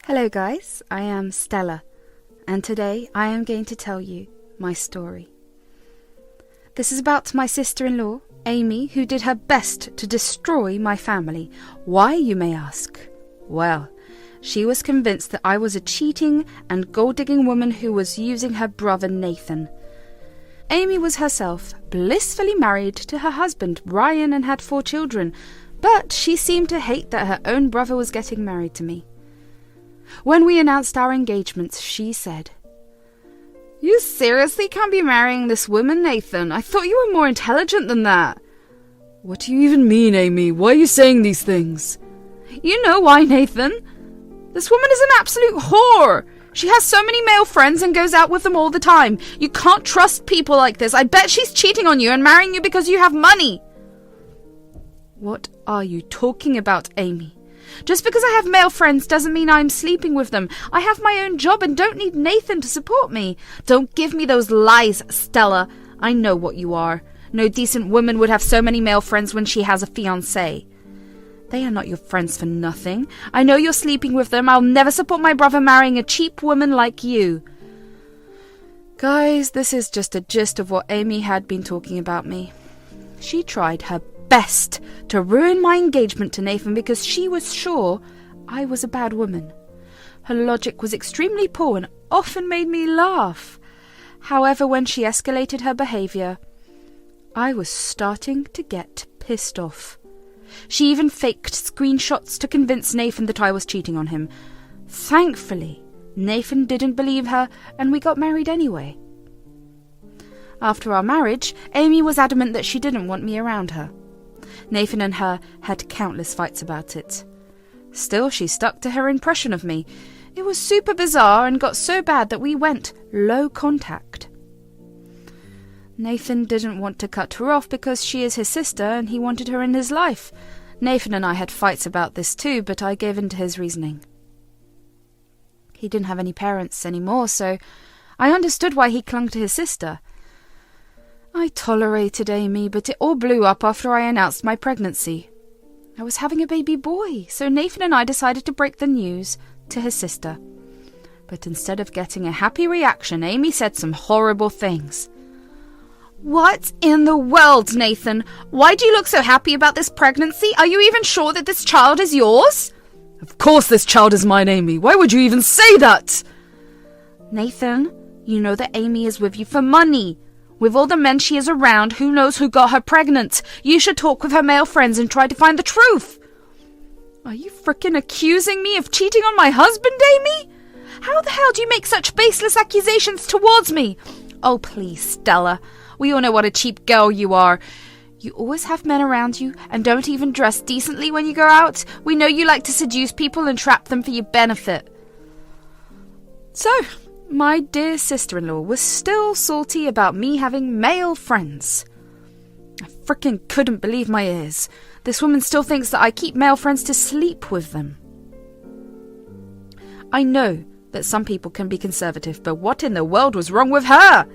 Hello guys, I am Stella, and today I am going to tell you my story. This is about my sister-in-law, Amy, who did her best to destroy my family. Why, you may ask? Well, she was convinced that I was a cheating and gold-digging woman who was using her brother Nathan. Amy was herself blissfully married to her husband Brian and had 4 children, but she seemed to hate that her own brother was getting married to me. When we announced our engagements, she said, "You seriously can't be marrying this woman, Nathan? I thought you were more intelligent than that." What do you even mean, Amy? Why are you saying these things? You know why, Nathan. This woman is an absolute whore. She has so many male friends and goes out with them all the time. You can't trust people like this. I bet she's cheating on you and marrying you because you have money. What are you talking about, Amy? Just because I have male friends doesn't mean I'm sleeping with them. I have my own job and don't need Nathan to support me. Don't give me those lies, Stella. I know what you are. No decent woman would have so many male friends when she has a fiancé. They are not your friends for nothing. I know you're sleeping with them. I'll never support my brother marrying a cheap woman like you. Guys, this is just a gist of what Amy had been talking about me. She tried her best to ruin my engagement to Nathan because she was sure I was a bad woman. Her logic was extremely poor and often made me laugh. However, when she escalated her behaviour, I was starting to get pissed off. She even faked screenshots to convince Nathan that I was cheating on him. Thankfully, Nathan didn't believe her and we got married anyway. After our marriage, Amy was adamant that she didn't want me around her. Nathan and her had countless fights about it. Still, she stuck to her impression of me. It was super bizarre and got so bad that we went low contact. Nathan didn't want to cut her off because she is his sister and he wanted her in his life. Nathan and I had fights about this too, but I gave in to his reasoning. He didn't have any parents anymore, so I understood why he clung to his sister. I tolerated Amy, but it all blew up after I announced my pregnancy. I was having a baby boy, so Nathan and I decided to break the news to his sister. But instead of getting a happy reaction, Amy said some horrible things. What in the world, Nathan? Why do you look so happy about this pregnancy? Are you even sure that this child is yours? Of course this child is mine, Amy. Why would you even say that? Nathan, you know that Amy is with you for money. With all the men she is around, who knows who got her pregnant? You should talk with her male friends and try to find the truth. Are you frickin' accusing me of cheating on my husband, Amy? How the hell do you make such baseless accusations towards me? Oh, please, Stella. We all know what a cheap girl you are. You always have men around you and don't even dress decently when you go out. We know you like to seduce people and trap them for your benefit. So, my dear sister-in-law was still salty about me having male friends. I frickin' couldn't believe my ears. This woman still thinks that I keep male friends to sleep with them. I know that some people can be conservative, but what in the world was wrong with her?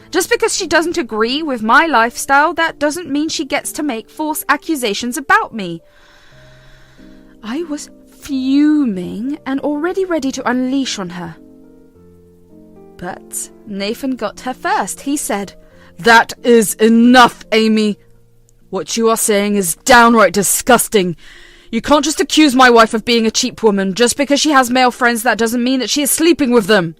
Just because she doesn't agree with my lifestyle, that doesn't mean she gets to make false accusations about me. I was fuming and already ready to unleash on her. But Nathan got her first. He said, "That is enough, Amy. What you are saying is downright disgusting. You can't just accuse my wife of being a cheap woman. Just because she has male friends, that doesn't mean that she is sleeping with them."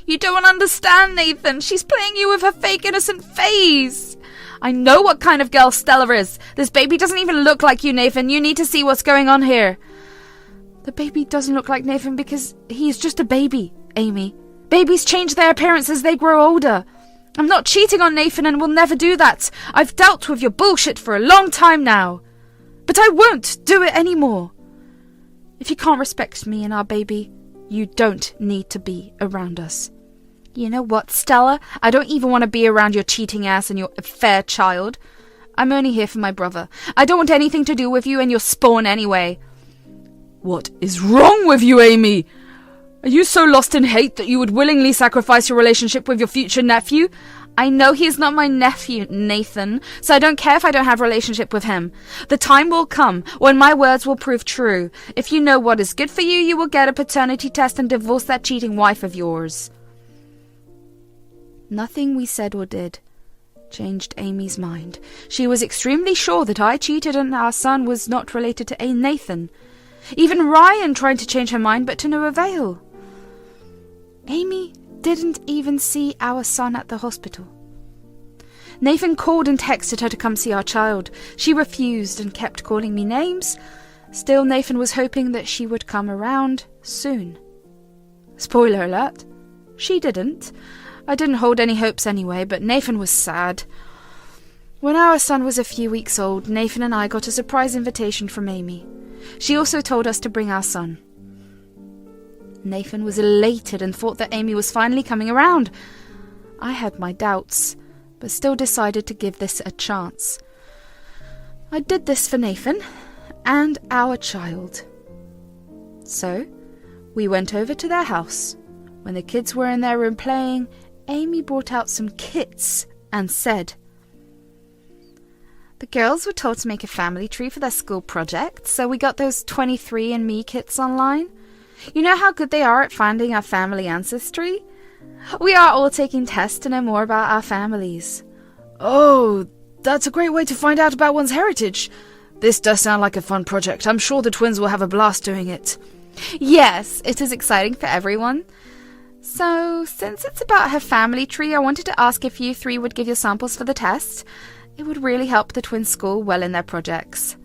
You don't understand, Nathan. She's playing you with her fake innocent face. I know what kind of girl Stella is. This baby doesn't even look like you, Nathan. You need to see what's going on here. The baby doesn't look like Nathan because he's just a baby, Amy. Babies change their appearance as they grow older. I'm not cheating on Nathan and will never do that. I've dealt with your bullshit for a long time now. But I won't do it anymore. If you can't respect me and our baby, you don't need to be around us. You know what, Stella? I don't even want to be around your cheating ass and your affair child. I'm only here for my brother. I don't want anything to do with you and your spawn anyway. What is wrong with you, Amy? Are you so lost in hate that you would willingly sacrifice your relationship with your future nephew? I know he's not my nephew, Nathan, so I don't care if I don't have a relationship with him. The time will come when my words will prove true. If you know what is good for you, you will get a paternity test and divorce that cheating wife of yours. Nothing we said or did changed Amy's mind. She was extremely sure that I cheated and our son was not related to Nathan. Even Ryan tried to change her mind, but to no avail. Amy didn't even see our son at the hospital. Nathan called and texted her to come see our child. She refused and kept calling me names. Still, Nathan was hoping that she would come around soon. Spoiler alert, she didn't. I didn't hold any hopes anyway, but Nathan was sad. When our son was a few weeks old, Nathan and I got a surprise invitation from Amy. She also told us to bring our son. Nathan was elated and thought that Amy was finally coming around. I had my doubts, but still decided to give this a chance. I did this for Nathan and our child. So, we went over to their house. When the kids were in their room playing, Amy brought out some kits and said, "The girls were told to make a family tree for their school project, so we got those 23andMe kits online. You know how good they are at finding our family ancestry? We are all taking tests to know more about our families." Oh, that's a great way to find out about one's heritage. This does sound like a fun project. I'm sure the twins will have a blast doing it. Yes, it is exciting for everyone. So, since it's about her family tree, I wanted to ask if you three would give your samples for the test. It would really help the twins' school well in their projects.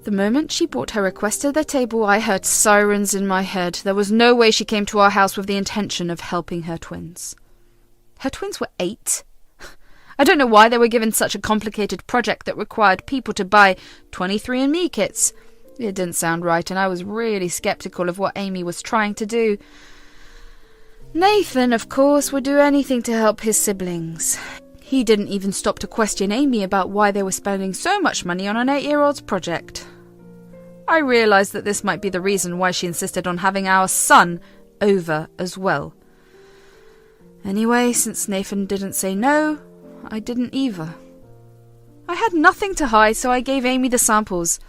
The moment she brought her request to the table, I heard sirens in my head. There was no way she came to our house with the intention of helping her twins. Her twins were 8. I don't know why they were given such a complicated project that required people to buy 23andMe kits. It didn't sound right, and I was really skeptical of what Amy was trying to do. Nathan, of course, would do anything to help his siblings. He didn't even stop to question Amy about why they were spending so much money on an 8-year-old's project. I realised that this might be the reason why she insisted on having our son over as well. Anyway, since Nathan didn't say no, I didn't either. I had nothing to hide, so I gave Amy the samples.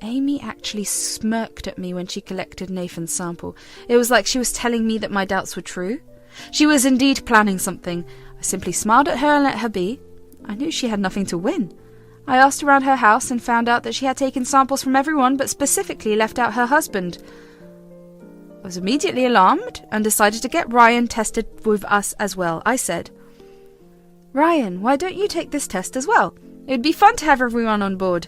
Amy actually smirked at me when she collected Nathan's sample. It was like she was telling me that my doubts were true. She was indeed planning something. I simply smiled at her and let her be. I knew she had nothing to win. I asked around her house and found out that she had taken samples from everyone, but specifically left out her husband. I was immediately alarmed and decided to get Ryan tested with us as well. I said, "Ryan, why don't you take this test as well? It would be fun to have everyone on board."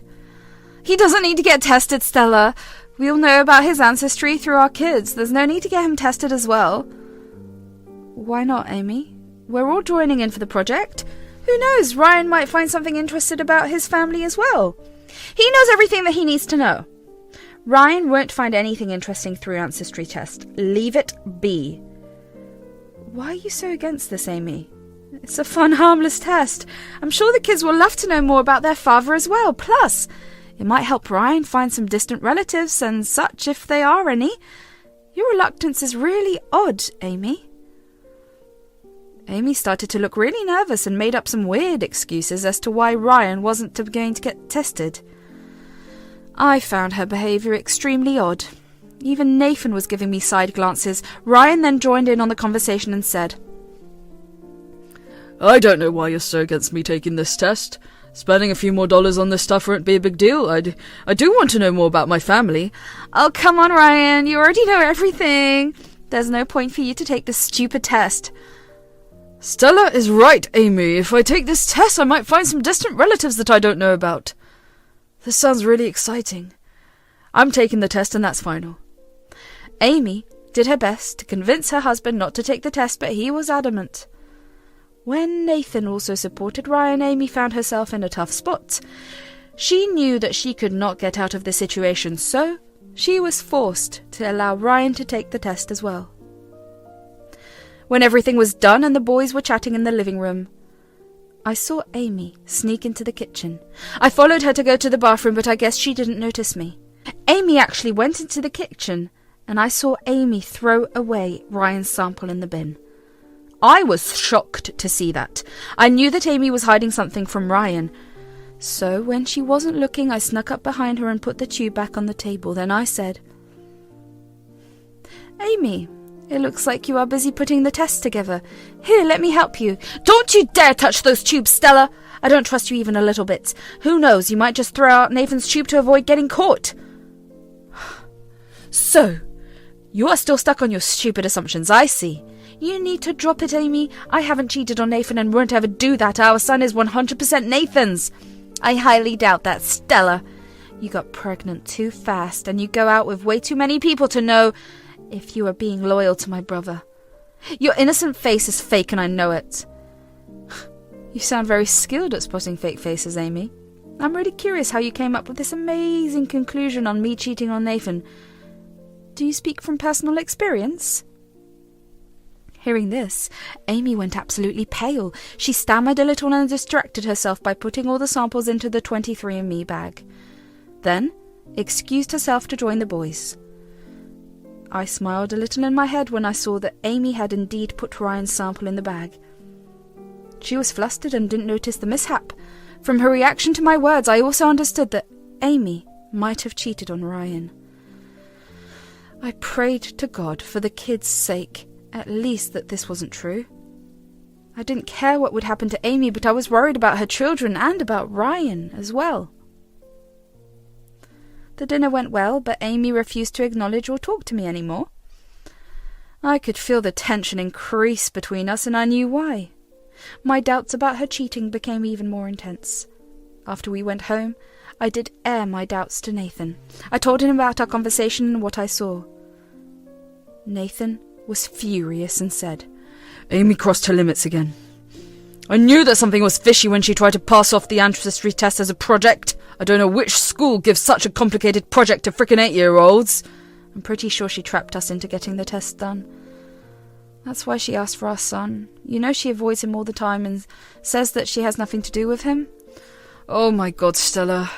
"He doesn't need to get tested, Stella. We'll know about his ancestry through our kids. There's no need to get him tested as well." "Why not, Amy? We're all joining in for the project. Who knows, Ryan might find something interested about his family as well. He knows everything that he needs to know." "Ryan won't find anything interesting through ancestry test. Leave it be." "Why are you so against this, Amy? It's a fun, harmless test. I'm sure the kids will love to know more about their father as well. Plus, it might help Ryan find some distant relatives and such if they are any. Your reluctance is really odd, Amy." Amy started to look really nervous and made up some weird excuses as to why Ryan wasn't going to get tested. I found her behaviour extremely odd. Even Nathan was giving me side glances. Ryan then joined in on the conversation and said, I don't know why you're so against me taking this test. Spending a few more dollars on this stuff won't be a big deal. I do want to know more about my family. "Oh, come on, Ryan. You already know everything. There's no point for you to take this stupid test." Stella is right, Amy. If I take this test, I might find some distant relatives that I don't know about. This sounds really exciting. I'm taking the test and that's final. Amy did her best to convince her husband not to take the test, but he was adamant. When Nathan also supported Ryan, Amy found herself in a tough spot. She knew that she could not get out of the situation, so she was forced to allow Ryan to take the test as well. When everything was done and the boys were chatting in the living room, I saw Amy sneak into the kitchen. I followed her to go to the bathroom, but I guess she didn't notice me. Amy actually went into the kitchen, and I saw Amy throw away Ryan's sample in the bin. I was shocked to see that. I knew that Amy was hiding something from Ryan. So when she wasn't looking, I snuck up behind her and put the tube back on the table. Then I said, "Amy, it looks like you are busy putting the test together. Here, let me help you." "Don't you dare touch those tubes, Stella! I don't trust you even a little bit. Who knows, you might just throw out Nathan's tube to avoid getting caught." "So, you are still stuck on your stupid assumptions, I see. You need to drop it, Amy. I haven't cheated on Nathan and won't ever do that. Our son is 100% Nathan's." "I highly doubt that, Stella. You got pregnant too fast and you go out with way too many people to know if you are being loyal to my brother. Your innocent face is fake and I know it." "You sound very skilled at spotting fake faces, Amy. I'm really curious how you came up with this amazing conclusion on me cheating on Nathan. Do you speak from personal experience?" Hearing this, Amy went absolutely pale. She stammered a little and distracted herself by putting all the samples into the 23andMe bag. Then excused herself to join the boys. I smiled a little in my head when I saw that Amy had indeed put Ryan's sample in the bag. She was flustered and didn't notice the mishap. From her reaction to my words, I also understood that Amy might have cheated on Ryan. I prayed to God for the kids' sake, at least, that this wasn't true. I didn't care what would happen to Amy, but I was worried about her children and about Ryan as well. The dinner went well, but Amy refused to acknowledge or talk to me anymore. I could feel the tension increase between us, and I knew why. My doubts about her cheating became even more intense. After we went home, I did air my doubts to Nathan. I told him about our conversation and what I saw. Nathan was furious and said, "Amy crossed her limits again. I knew that something was fishy when she tried to pass off the ancestry test as a project. I don't know which school gives such a complicated project to frickin' 8-year-olds. I'm pretty sure she trapped us into getting the test done. That's why she asked for our son. You know she avoids him all the time and says that she has nothing to do with him." Oh my God, Stella.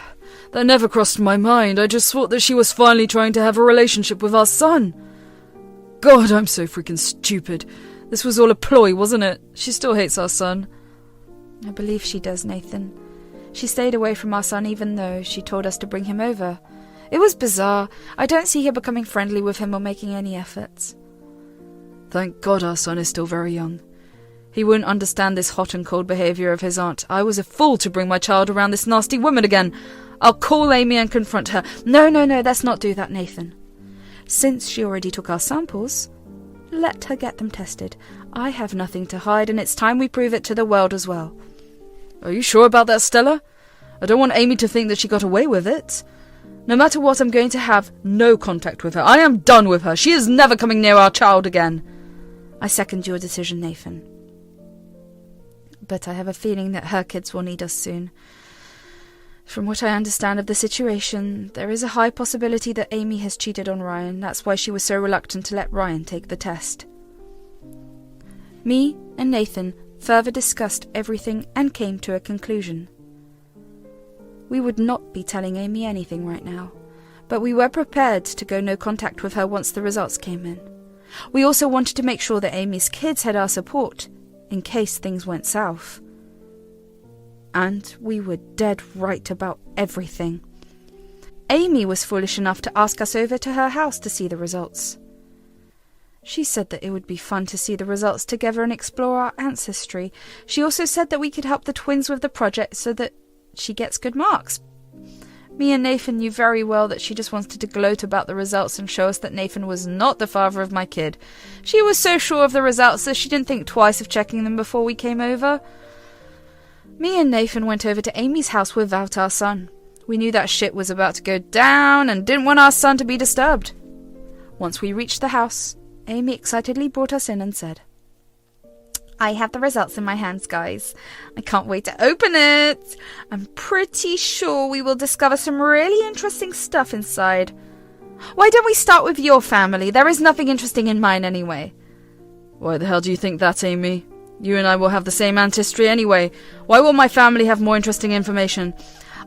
That never crossed my mind. I just thought that she was finally trying to have a relationship with our son. God, I'm so freaking stupid. This was all a ploy, wasn't it? She still hates our son. I believe she does, Nathan. She stayed away from our son even though she told us to bring him over. It was bizarre. I don't see her becoming friendly with him or making any efforts. Thank God our son is still very young. He won't understand this hot and cold behaviour of his aunt. I was a fool to bring my child around this nasty woman again. I'll call Amy and confront her. No, let's not do that, Nathan. Since she already took our samples, let her get them tested. I have nothing to hide, and it's time we prove it to the world as well. Are you sure about that, Stella? I don't want Amy to think that she got away with it. No matter what, I'm going to have no contact with her. I am done with her. She is never coming near our child again. I second your decision, Nathan. But I have a feeling that her kids will need us soon. From what I understand of the situation, there is a high possibility that Amy has cheated on Ryan. That's why she was so reluctant to let Ryan take the test. Me and Nathan further discussed everything and came to a conclusion. We would not be telling Amy anything right now, but we were prepared to go no contact with her once the results came in. We also wanted to make sure that Amy's kids had our support, in case things went south. And we were dead right about everything. Amy was foolish enough to ask us over to her house to see the results. She said that it would be fun to see the results together and explore our ancestry. She also said that we could help the twins with the project so that she gets good marks. Me and Nathan knew very well that she just wanted to gloat about the results and show us that Nathan was not the father of my kid. She was so sure of the results that she didn't think twice of checking them before we came over. Me and Nathan went over to Amy's house without our son. We knew that shit was about to go down and didn't want our son to be disturbed. Once we reached the house, Amy excitedly brought us in and said, "I have the results in my hands, guys. I can't wait to open it. I'm pretty sure we will discover some really interesting stuff inside. Why don't we start with your family? There is nothing interesting in mine anyway." Why the hell do you think that, Amy? You and I will have the same ancestry anyway. Why will my family have more interesting information?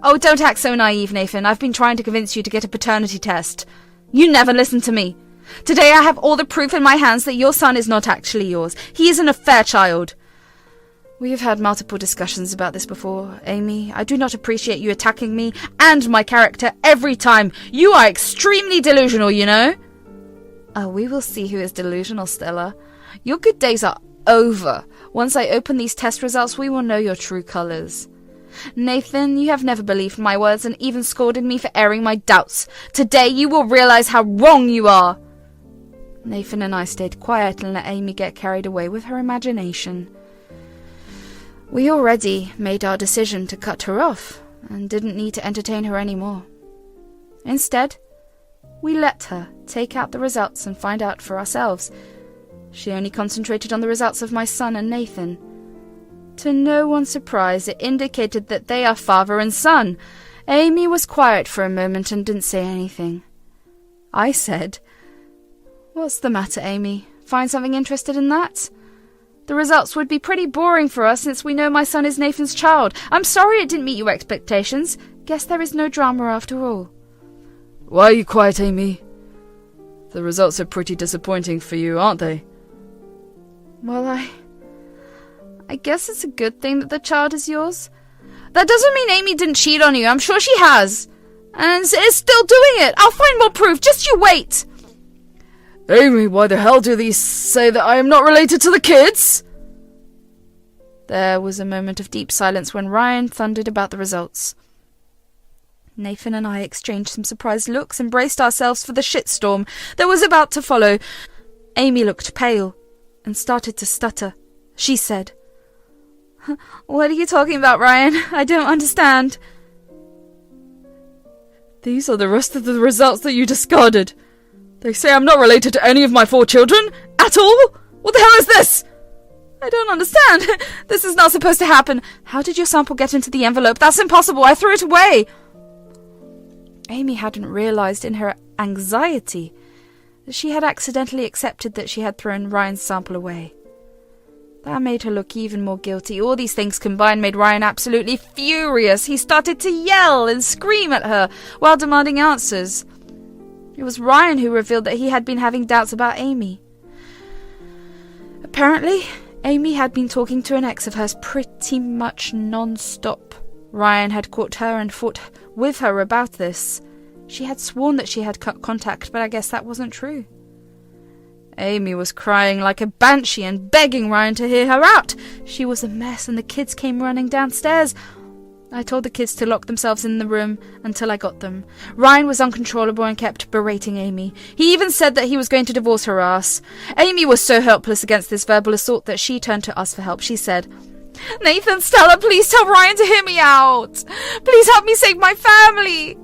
Oh, don't act so naive, Nathan. I've been trying to convince you to get a paternity test. You never listen to me. Today I have all the proof in my hands that your son is not actually yours. He isn't a fair child. We have had multiple discussions about this before, Amy. I do not appreciate you attacking me and my character every time. You are extremely delusional, you know. Oh, we will see who is delusional, Stella. Your good days are over. Once I open these test results, we will know your true colours. Nathan, you have never believed my words and even scolded me for airing my doubts. Today you will realise how wrong you are. Nathan and I stayed quiet and let Amy get carried away with her imagination. We already made our decision to cut her off and didn't need to entertain her anymore. Instead, we let her take out the results and find out for ourselves. She only concentrated on the results of my son and Nathan. To no one's surprise, it indicated that they are father and son. Amy was quiet for a moment and didn't say anything. I said, "What's the matter, Amy? Find something interested in that? The results would be pretty boring for us since we know my son is Nathan's child. I'm sorry it didn't meet your expectations. Guess there is no drama after all." Why are you quiet, Amy? The results are pretty disappointing for you, aren't they? Well, I guess it's a good thing that the child is yours. That doesn't mean Amy didn't cheat on you. I'm sure she has. And is still doing it. I'll find more proof. Just you wait. Amy, why the hell do these say that I am not related to the kids? There was a moment of deep silence when Ryan thundered about the results. Nathan and I exchanged some surprised looks and braced ourselves for the shitstorm that was about to follow. Amy looked pale and started to stutter. She said, "What are you talking about, Ryan? I don't understand." These are the rest of the results that you discarded. They say I'm not related to any of my 4 children at all. What the hell is this? I don't understand. This is not supposed to happen. How did your sample get into the envelope? That's impossible. I threw it away. Amy hadn't realised in her anxiety that she had accidentally accepted that she had thrown Ryan's sample away. That made her look even more guilty. All these things combined made Ryan absolutely furious. He started to yell and scream at her while demanding answers. It was Ryan who revealed that he had been having doubts about Amy. Apparently, Amy had been talking to an ex of hers pretty much non-stop. Ryan had caught her and fought with her about this. She had sworn that she had cut contact, but I guess that wasn't true. Amy was crying like a banshee and begging Ryan to hear her out. She was a mess and the kids came running downstairs. I told the kids to lock themselves in the room until I got them. Ryan was uncontrollable and kept berating Amy. He even said that he was going to divorce her ass. Amy was so helpless against this verbal assault that she turned to us for help. She said, "Nathan, Stella, please tell Ryan to hear me out. Please help me save my family.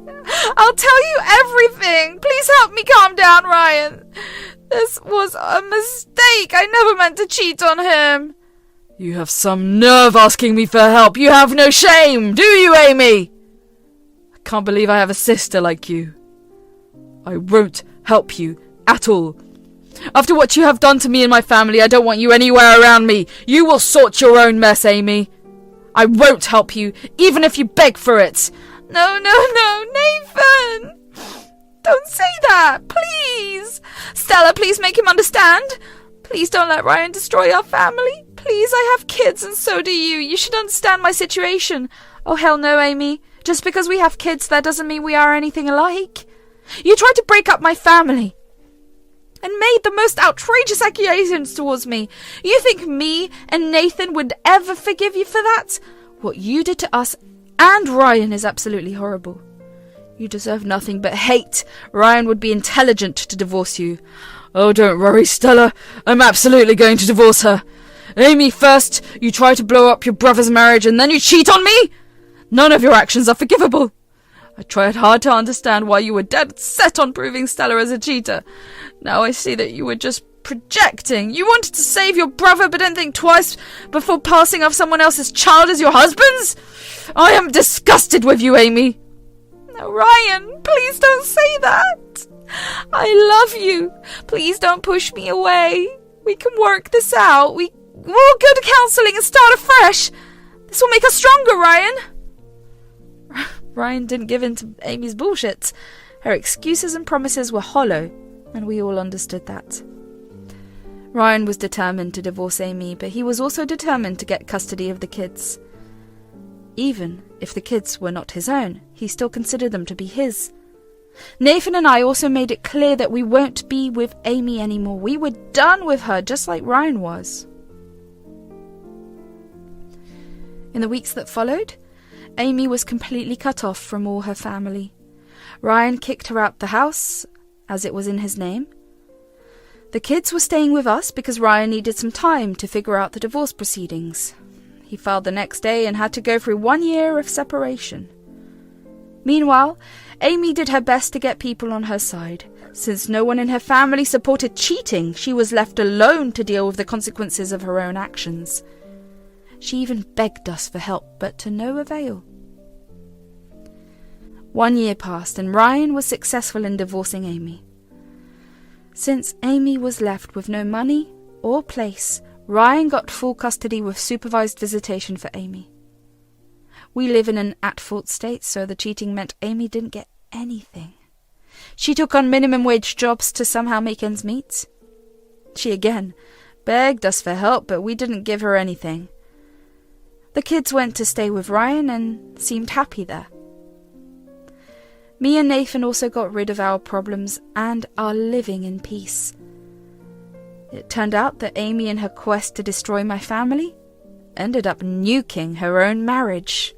I'll tell you everything. Please help me calm down, Ryan. This was a mistake. I never meant to cheat on him." You have some nerve asking me for help. You have no shame, do you, Amy? I can't believe I have a sister like you. I won't help you at all. After what you have done to me and my family, I don't want you anywhere around me. You will sort your own mess, Amy. I won't help you, even if you beg for it. No, Nathan. Don't say that, please. Stella, please make him understand. Please don't let Ryan destroy our family. Please, I have kids and so do you. You should understand my situation. Oh, hell no, Amy. Just because we have kids, that doesn't mean we are anything alike. You tried to break up my family and made the most outrageous accusations towards me. You think me and Nathan would ever forgive you for that? What you did to us and Ryan is absolutely horrible. You deserve nothing but hate. Ryan would be intelligent to divorce you. Oh, don't worry, Stella. I'm absolutely going to divorce her. Amy, first you try to blow up your brother's marriage and then you cheat on me? None of your actions are forgivable. I tried hard to understand why you were dead set on proving Stella as a cheater. Now I see that you were just projecting. You wanted to save your brother but didn't think twice before passing off someone else's child as your husband's? I am disgusted with you, Amy. No, Ryan, please don't say that. I love you. Please don't push me away. We can work this out. We'll go to counselling and start afresh. This will make us stronger, Ryan. Ryan didn't give in to Amy's bullshit. Her excuses and promises were hollow. and we all understood that. Ryan was determined to divorce Amy, but he was also determined to get custody of the kids. Even if the kids were not his own, he still considered them to be his. Nathan and I also made it clear that we won't be with Amy anymore. We were done with her, just like Ryan was. In the weeks that followed, Amy was completely cut off from all her family. Ryan kicked her out the house, as it was in his name. The kids were staying with us because Ryan needed some time to figure out the divorce proceedings. He filed the next day and had to go through 1 year of separation. Meanwhile, Amy did her best to get people on her side. Since no one in her family supported cheating, she was left alone to deal with the consequences of her own actions. She even begged us for help, but to no avail. 1 year passed and Ryan was successful in divorcing Amy. Since Amy was left with no money or place, Ryan got full custody with supervised visitation for Amy. We live in an at-fault state, so the cheating meant Amy didn't get anything. She took on minimum wage jobs to somehow make ends meet. She again begged us for help, but we didn't give her anything. The kids went to stay with Ryan and seemed happy there. Me and Nathan also got rid of our problems and are living in peace. It turned out that Amy, in her quest to destroy my family, ended up nuking her own marriage.